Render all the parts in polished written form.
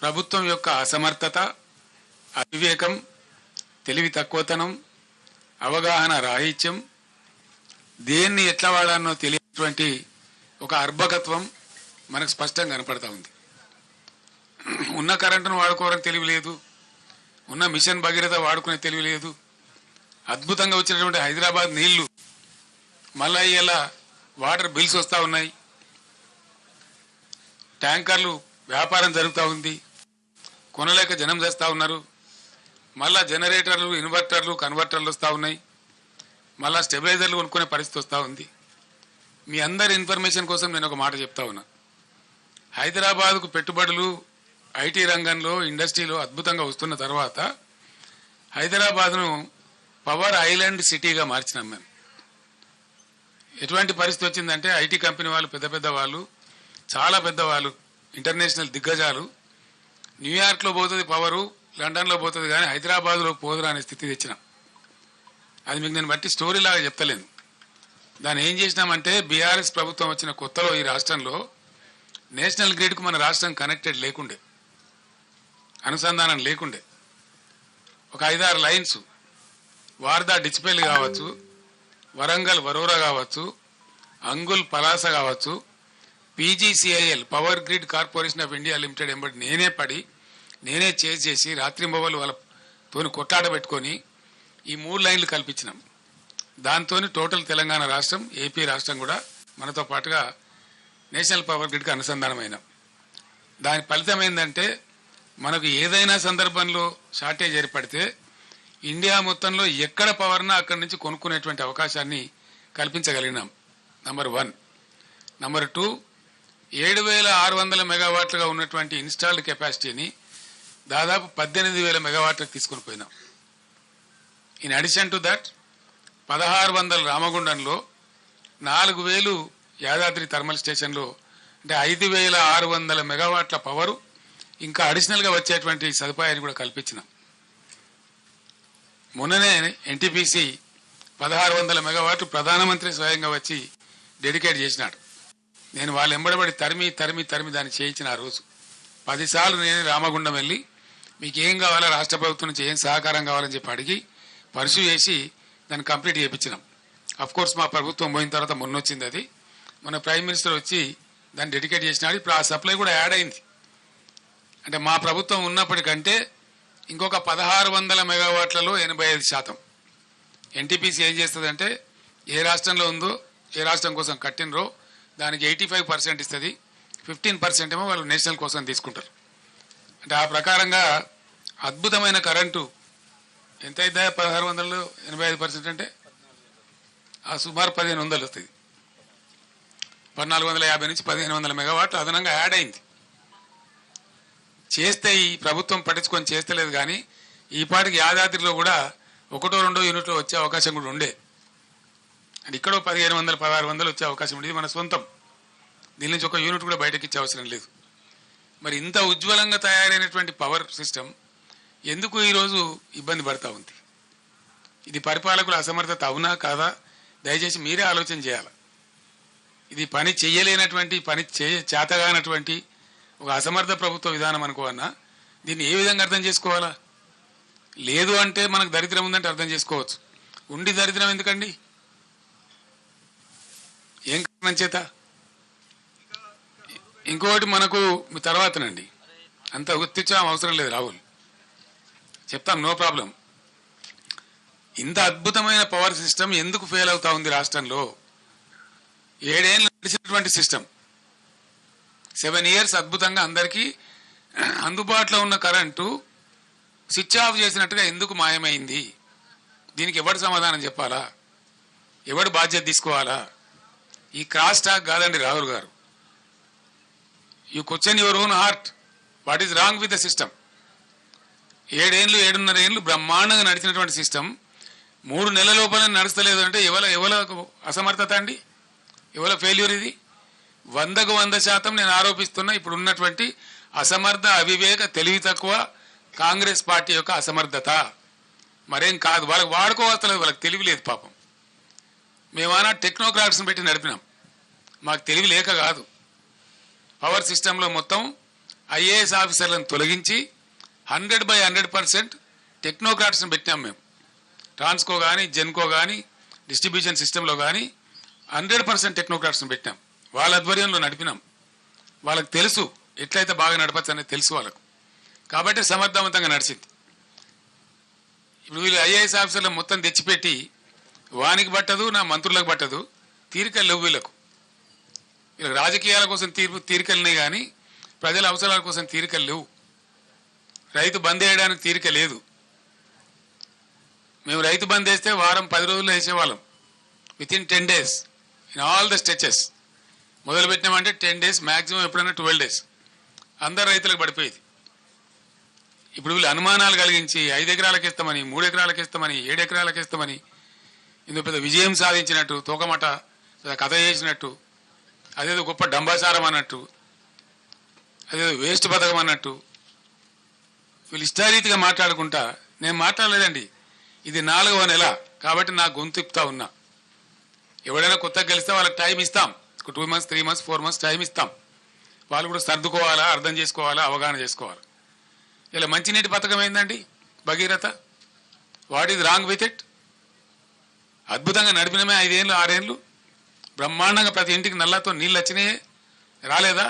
ప్రభుత్వం యొక్క అసమర్థత, అవివేకం, తెలివి తక్కువతనం, అవగాహన రాహిత్యం, దేన్ని ఎట్లా వాడానో తెలియనటువంటి ఒక అర్భకత్వం మనకు స్పష్టంగా కనపడతా ఉంది. ఉన్న కరెంటును వాడుకోవడానికి తెలివి లేదు, ఉన్న మిషన్ భగీరథ వాడుకునే తెలివి లేదు. అద్భుతంగా వచ్చినటువంటి హైదరాబాద్ నీళ్లు మళ్ళా ఇలా వాటర్ బిల్స్ వస్తూ ఉన్నాయి, ట్యాంకర్లు వ్యాపారం జరుగుతూ ఉంది, కొనలేక జనం చేస్తూ ఉన్నారు. మళ్ళా జనరేటర్లు, ఇన్వర్టర్లు, కన్వర్టర్లు వస్తూ ఉన్నాయి, మళ్ళా స్టెబిలైజర్లు కొనుక్కునే పరిస్థితి వస్తూ ఉంది. మీ అందరి ఇన్ఫర్మేషన్ కోసం నేను ఒక మాట చెప్తా ఉన్నా. హైదరాబాద్కు పెట్టుబడులు ఐటీ రంగంలో, ఇండస్ట్రీలో అద్భుతంగా వస్తున్న తర్వాత హైదరాబాద్ను పవర్ ఐలాండ్ సిటీగా మార్చినాం మేము. ఎటువంటి పరిస్థితి వచ్చిందంటే ఐటీ కంపెనీ వాళ్ళు, పెద్ద పెద్ద వాళ్ళు, చాలా పెద్దవాళ్ళు, ఇంటర్నేషనల్ దిగ్గజాలు, న్యూయార్క్లో పోతుంది పవరు, లండన్లో పోతుంది, కానీ హైదరాబాద్లో పోదురా అనే స్థితి తెచ్చినాం. అది మీకు నేను బట్టి స్టోరీ లాగా చెప్తలేను. దాన్ని ఏం చేసినామంటే బీఆర్ఎస్ ప్రభుత్వం వచ్చిన కొత్తలో ఈ రాష్ట్రంలో నేషనల్ గ్రిడ్కు మన రాష్ట్రం కనెక్టెడ్ లేకుండే, అనుసంధానం లేకుండే. ఒక 5-6 లైన్స్, వార్దా డిచ్పల్లి కావచ్చు, వరంగల్ వరోరా కావచ్చు, అంగుల్ పలాస కావచ్చు, PGCIL power grid corporation of India limited ఎంబడి నేనే చేసి రాత్రింబవళ్ళు వాళ్ళతోని కొట్లాట పెట్టుకొని ఈ 3 లైన్లు కల్పించినాం. దాంతో టోటల్ తెలంగాణ రాష్ట్రం, ఏపీ రాష్ట్రం కూడా మనతో పాటుగా నేషనల్ పవర్ గ్రిడ్కి అనుసంధానమైనాం. దాని ఫలితం ఏంటంటే మనకు ఏదైనా సందర్భంలో షార్టేజ్ ఏర్పడితే ఇండియా మొత్తంలో ఎక్కడ పవర్నా అక్కడి నుంచి కొనుక్కునేటువంటి అవకాశాన్ని కల్పించగలిగినాం. నంబర్ 1. నంబర్ 2, 7,600 మెగావాట్లుగా ఉన్నటువంటి ఇన్స్టాల్డ్ కెపాసిటీని దాదాపు 18,000 మెగావాట్లకు తీసుకుని పోయినాం. In addition to that 1,600 రామగుండంలో, 4,000 Yadadri thermal స్టేషన్లో, అంటే 5,600 మెగావాట్ల పవరు ఇంకా అడిషనల్గా వచ్చేటువంటి సదుపాయాన్ని కూడా కల్పించినాం. మొన్ననే ఎన్టీపీసీ 1,600 మెగావాట్లు ప్రధానమంత్రి స్వయంగా వచ్చి డెడికేట్ చేసినాడు. నేను వాళ్ళు ఎంబడబడి తరిమి దాన్ని చేయించిన ఆ రోజు 10 సార్లు నేను రామగుండం వెళ్ళి మీకు ఏం కావాలో రాష్ట్ర ప్రభుత్వం నుంచి ఏం సహకారం కావాలని చెప్పి అడిగి పర్సూ చేసి దాన్ని కంప్లీట్ చేయించినాం. కోర్స్ మా ప్రభుత్వం పోయిన తర్వాత మొన్న వచ్చింది అది. మన ప్రైమ్ మినిస్టర్ వచ్చి దాన్ని డెడికేట్ చేసినాడు. ఇప్పుడు ఆ సప్లై కూడా యాడ్ అయింది. అంటే మా ప్రభుత్వం ఉన్నప్పటికంటే ఇంకొక 1,600 మెగావాట్లలో 85%. ఎన్టీపీసీ ఏం చేస్తుందంటే ఏ రాష్ట్రంలో ఉందో, ఏ రాష్ట్రం కోసం కట్టినరో దానికి 85% ఇస్తుంది, 15% ఏమో వాళ్ళు నేషనల్ కోసం తీసుకుంటారు. అంటే ఆ ప్రకారంగా అద్భుతమైన కరెంటు ఎంత అవుతుందా 1,600లో 85% అంటే ఆ సుమారు 1,500 వస్తుంది. 1,450 నుంచి 1,500 మెగావాట్లు అదనంగా యాడ్ అయింది. చేస్తే ఈ ప్రభుత్వం పట్టించుకొని చేస్తలేదు, కానీ ఈ పాటికి యాదాద్రిలో కూడా 1-2 యూనిట్లు వచ్చే అవకాశం కూడా ఉండే. అంటే ఇక్కడ 1,500, 1,600 వచ్చే అవకాశం ఉండేది మన సొంతం. దీని నుంచి ఒక యూనిట్ కూడా బయటకి ఇచ్చే అవసరం లేదు. మరి ఇంత ఉజ్వలంగా తయారైనటువంటి పవర్ సిస్టమ్ ఎందుకు ఈరోజు ఇబ్బంది పడతా ఉంది? ఇది పరిపాలకుల అసమర్థత అవునా కాదా? దయచేసి మీరే ఆలోచన చేయాలి. ఇది పని చెయ్యలేనటువంటి, పని చేతగానటువంటి ఒక అసమర్థ ప్రభుత్వ విధానం అనుకోవన్నా దీన్ని ఏ విధంగా అర్థం చేసుకోవాలా? లేదు అంటే మనకు దరిద్రం ఉందంటే అర్థం చేసుకోవచ్చు. ఉండి దరిద్రం ఎందుకండి? ఏం కారణం చేత? ఇంకోటి మనకు తర్వాతనండి, అంత గుర్తించడం అవసరం లేదు రాహుల్, చెప్తాం, నో ప్రాబ్లం. ఇంత అద్భుతమైన పవర్ సిస్టమ్ ఎందుకు ఫెయిల్ అవుతా ఉంది రాష్ట్రంలో? 7 ఏళ్ళు నడిచినటువంటి సిస్టమ్, 7 ఇయర్స్ అద్భుతంగా అందరికీ అందుబాటులో ఉన్న కరెంటు స్విచ్ ఆఫ్ చేసినట్టుగా ఎందుకు మాయమైంది? దీనికి ఎవడు సమాధానం చెప్పాలా? ఎవడు బాధ్యత తీసుకోవాలా? ఈ క్రాస్ టాక్ కాదండి రాహుల్ గారు. You question your own heart, what is wrong with the system? 7 ఏళ్ళు 7.5 ఏళ్ళు బ్రహ్మాండంగా నడిచినటువంటి సిస్టమ్ 3 నెలల లోపల నడుస్తలేదు అంటే ఎవల అసమర్థత అండి? ఎవల ఫెయిల్యూర్ ఇది? 100కు 100% నేను ఆరోపిస్తున్నా ఇప్పుడు ఉన్నటువంటి అసమర్థ, అవివేక, తెలివి తక్కువ కాంగ్రెస్ పార్టీ యొక్క అసమర్థత, మరేం కాదు. వాళ్ళకి వాడుకోవస్తలేదు, వాళ్ళకి తెలివి లేదు పాపం. మేమన్నా టెక్నోక్రాట్స్ని పెట్టి నడిపినాం, మాకు తెలివి లేక కాదు. పవర్ సిస్టంలో మొత్తం ఐఏఎస్ ఆఫీసర్లను తొలగించి 100% టెక్నోక్రాట్స్ని పెట్టాం మేము. ట్రాన్స్కో కానీ, జెన్కో కానీ, డిస్ట్రిబ్యూషన్ సిస్టంలో కానీ 100% టెక్నోక్రాట్స్ని పెట్టాం. వాళ్ళ ఆధ్వర్యంలో నడిపినాం. వాళ్ళకి తెలుసు ఎట్లయితే బాగా నడపచ్చు అనేది తెలుసు వాళ్ళకు. కాబట్టి సమర్థవంతంగా నడిచింది. ఇప్పుడు వీళ్ళు ఐఏఎస్ ఆఫీసర్లు మొత్తం తెచ్చిపెట్టి వానికి పట్టదు, నా మంత్రులకు పట్టదు, తీరికలు లేవు వీళ్ళకు. వీళ్ళకి రాజకీయాల కోసం తీరికలున్నాయి కానీ ప్రజల అవసరాల కోసం తీరికలు లేవు. రైతు బంద్ వేయడానికి తీరిక లేదు. మేము రైతు బంద్ వేస్తే వారం 10 రోజుల్లో వేసేవాళ్ళం. Within 10 days in all the stretches. మొదలు పెట్టినామంటే 10 days, మ్యాక్సిమం ఎప్పుడైనా 12 days అందరు రైతులకు పడిపోయేది. ఇప్పుడు వీళ్ళు అనుమానాలు కలిగించి 5 ఎకరాలకు ఇస్తామని, 3 ఎకరాలకు ఇస్తామని, 7 ఎకరాలకు ఇస్తామని ఇందులో పెద్ద విజయం సాధించినట్టు, తోకమట కథ చేసినట్టు, అదేదో గొప్ప డంబాసారం అన్నట్టు, అదేదో వేస్ట్ పథకం అన్నట్టు వీళ్ళు ఇష్టారీతిగా మాట్లాడుకుంటా. నేను మాట్లాడలేదండి. ఇది 4వ నెల కాబట్టి నా గొంతు ఇప్తా ఉన్నా. ఎవడైనా కొత్తగా గెలిస్తే వాళ్ళకి టైం ఇస్తాం. 2 months, 3 months, 4 months టైం ఇస్తాం. వాళ్ళు కూడా సర్దుకోవాలా, అర్థం చేసుకోవాలా, అవగాహన చేసుకోవాలి. ఇలా మంచినీటి పథకం ఏందండి Bhagiratha? What is wrong with it? అద్భుతంగా నడిపినమే 5 ఏళ్ళు 6 ఏళ్ళు బ్రహ్మాండంగా ప్రతి ఇంటికి నల్లతో నీళ్ళు వచ్చినాయే, రాలేదా?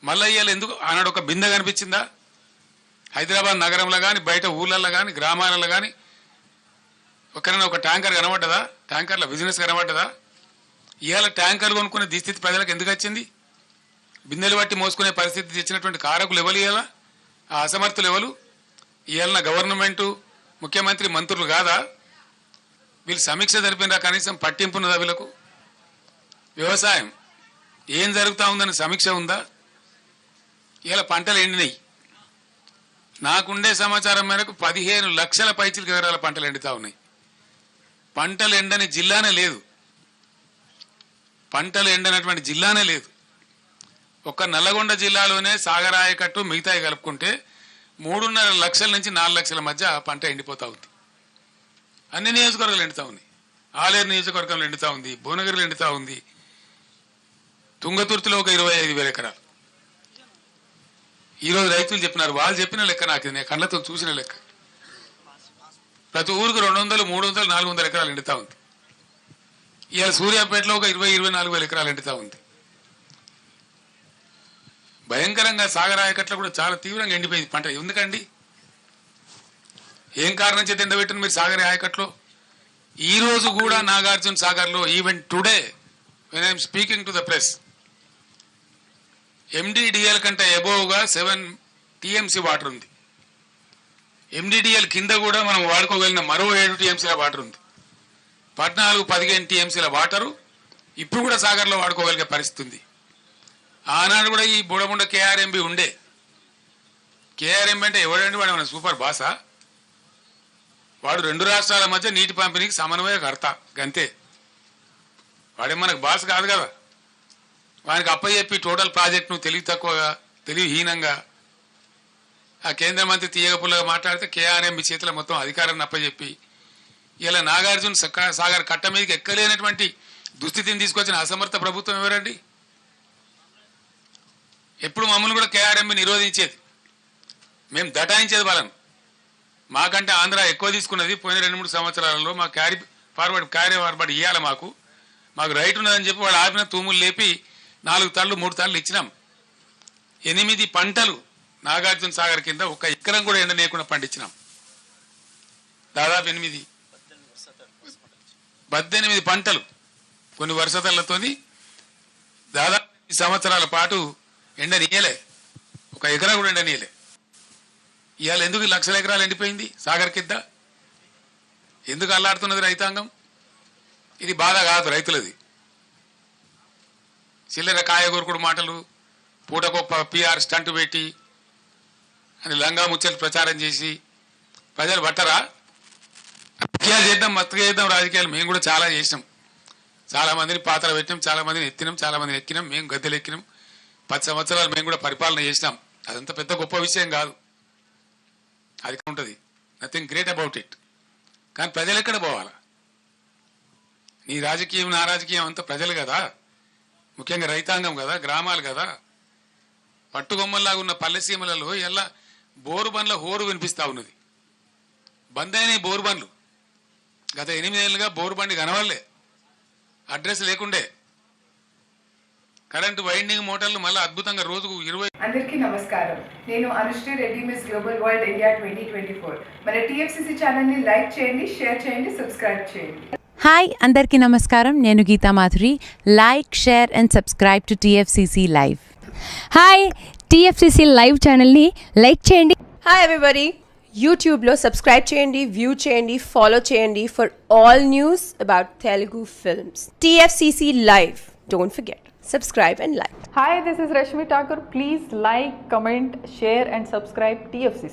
మళ్ళీ ఇవాళ ఎందుకు ఆనాడు ఒక బిందె కనిపించిందా? హైదరాబాద్ నగరంలో కానీ, బయట ఊళ్ళల్లో కానీ, గ్రామాలలో కానీ ఒక్కరైనా ఒక ట్యాంకర్ కనబడ్డదా? ట్యాంకర్ల బిజినెస్ కనబడ్డదా? ఇవాళ ట్యాంకర్లు కొనుక్కునే దుస్థితి ప్రజలకు ఎందుకు వచ్చింది? బిందెలు బట్టి మోసుకునే పరిస్థితి తెచ్చినటువంటి కారకులు ఎవరు? ఇవాళ ఆ అసమర్థులు ఎవరు? ఇవాళ గవర్నమెంటు, ముఖ్యమంత్రి, మంత్రులు కాదా? వీళ్ళు సమీక్ష జరిపినరా? కనీసం పట్టింపున్నదా వీళ్ళకు? వ్యవసాయం ఏం జరుగుతూ ఉందని సమీక్ష ఉందా? ఇవాళ పంటలు ఎండినాయి. నాకుండే సమాచారం మేరకు 15 లక్షల పైచిలకు ఎకరాల పంటలు ఎండుతా ఉన్నాయి. పంటలు ఎండని జిల్లానే లేదు. పంటలు ఎండనటువంటి జిల్లానే లేదు. ఒక్క నల్లగొండ జిల్లాలోనే సాగర్ ఆయకట్టు మిగతాయి కలుపుకుంటే 3.5 లక్షల నుంచి 4 లక్షల మధ్య పంట ఎండిపోతా ఉంది. అన్ని నియోజకవర్గాలు ఎండుతా ఉన్నాయి. ఆలేరు నియోజకవర్గంలో ఎండుతా ఉంది, భువనగిరిలో ఎండుతా ఉంది, తుంగతుర్తిలో ఒక 25,000 ఎకరాలు. ఈరోజు రైతులు చెప్పినారు. వాళ్ళు చెప్పిన లెక్క నాకు నేను కళ్ళతో చూసిన లెక్క. ప్రతి ఊరికి 200, 300, 400 ఎకరాలు ఎండుతా ఉంది. ఇవాళ సూర్యాపేటలో ఒక 20-24 ఎకరాలు ఎండుతా ఉంది. భయంకరంగా సాగర్ ఆయకట్లో కూడా చాలా తీవ్రంగా ఎండిపోయింది పంట. ఎందుకండి? ఏం కారణం చేత ఎండబెట్టిన మీరు సాగర్ ఆయకట్లో? ఈ రోజు కూడా నాగార్జున సాగర్లో even today when I'm speaking to the press, MDDL కంటే అబోవ్గా 7 TMC వాటర్ ఉంది. ఎండిడిఎల్ కింద కూడా మనం వాడుకోగలిగిన మరో 7 TMCల వాటర్ ఉంది. 14-15 TMCల వాటరు ఇప్పుడు కూడా సాగర్లో వాడుకోగలిగే పరిస్థితి ఉంది. ఆనాడు కూడా ఈ బుడముండ KRMB ఉండే. KRMB అంటే ఎవడండి? వాడు మన సూపర్ బాసా? వాడు 2 రాష్ట్రాల మధ్య నీటి పంపిణీకి సమన్వయకర్త గంతే. వాడే మనకు బాస్ కాదు కదా. వానికి అప్పచెప్పి టోటల్ ప్రాజెక్టును తెలివి తక్కువగా, తెలివిహీనంగా ఆ కేంద్ర మంత్రి తీయగపుల్లగా మాట్లాడితే KRMB చేతిలో మొత్తం అధికారాన్ని అప్పచెప్పి ఇలా నాగార్జున సాగర్ కట్ట మీదకి ఎక్కలేనటువంటి దుస్థితిని తీసుకొచ్చిన అసమర్థ ప్రభుత్వం ఎవరండి? ఎప్పుడు మమ్మల్ని కూడా KRMB నిరోధించేది, మేము దటాయించేది వాళ్ళను. మాకంటే ఆంధ్ర ఎక్కువ తీసుకున్నది పోయిన 2-3 సంవత్సరాలలో. మా క్యారీ ఫార్వర్డ్ ఇవ్వాలి, మాకు రైట్ ఉన్నదని చెప్పి వాళ్ళు ఆపిన తూములు లేపి 4 తళ్ళు 3 తళ్ళు ఇచ్చినాం. 8 పంటలు నాగార్జున సాగర్ కింద 1 ఎకరం కూడా ఎండనీయకుండా పండించినాం. దాదాపు 18 పంటలు కొన్ని వరుసతలతోని దాదాపు 8 సంవత్సరాల పాటు ఎండనీయలే. 1 ఎకరా కూడా ఎండనీయలే. ఇవాళ ఎందుకు లక్షల ఎకరాలు ఎండిపోయింది సాగర్ కింద? ఎందుకు అల్లాడుతున్నది రైతాంగం? ఇది బాధ కాదు రైతులది. చిల్లర కాయగూరకుడు మాటలు, పూటకొప్ప PR స్టంట్ పెట్టి అని లంగా ముచ్చలు ప్రచారం చేసి ప్రజలు పట్టరా? రాజకీయాలు చేద్దాం, మత్తుగా చేద్దాం రాజకీయాలు. మేము కూడా చాలా చేసినాం. చాలా మందిని పాత్ర పెట్టినాం, చాలా మందిని ఎత్తినాం, చాలా మందిని ఎక్కినాం, మేము గద్దెలు ఎక్కినాం. 10 సంవత్సరాలు మేము కూడా పరిపాలన చేసినాం. అదంతా పెద్ద గొప్ప విషయం కాదు. అది ఉంటుంది, నథింగ్ గ్రేట్ అబౌట్ ఇట్. కానీ ప్రజలు ఎక్కడ పోవాలా? నీ రాజకీయం నా రాజకీయం అంతా ప్రజలు కదా, ముఖ్యంగా రైతాంగం కదా, గ్రామాలు కదా. పట్టుగొమ్మల్లాగా ఉన్న పల్లెసీమలలో ఎలా బోరు బండ్ల హోరు వినిపిస్తా ఉన్నది. బంద్ అయినాయి బోరు బండ్లు. గత 8 ఏళ్ళుగా బోరు బండి కనవాలే, అడ్రస్ లేకుండే. కరెంటు వైండింగ్ మోటార్లు మళ్ళీ అద్భుతంగా రోజుకు 20. అందరికీ నమస్కారం. నేను Anusri Reddy, miss global world India 2024. మన టీఎఫ్సీసీ ఛానల్ని లైక్ చేయండి, షేర్ చేయండి, సబ్స్క్రైబ్ చేయండి. హాయ్ అందరికీ నమస్కారం. నేను Geetha Madhuri. Like, share and subscribe to TFCC live. Hi, TFCC live ఛానల్ని లైక్ చేయండి. హాయ్ ఎవ్రీబడి, యూట్యూబ్లో సబ్స్క్రైబ్ చేయండి, వ్యూ చేయండి, ఫాలో చేయండి for all news about Telugu films. TFCC live, don't forget, subscribe and like. Hi, this is Rashmi Thakur. Please like, comment, share and subscribe TFCC.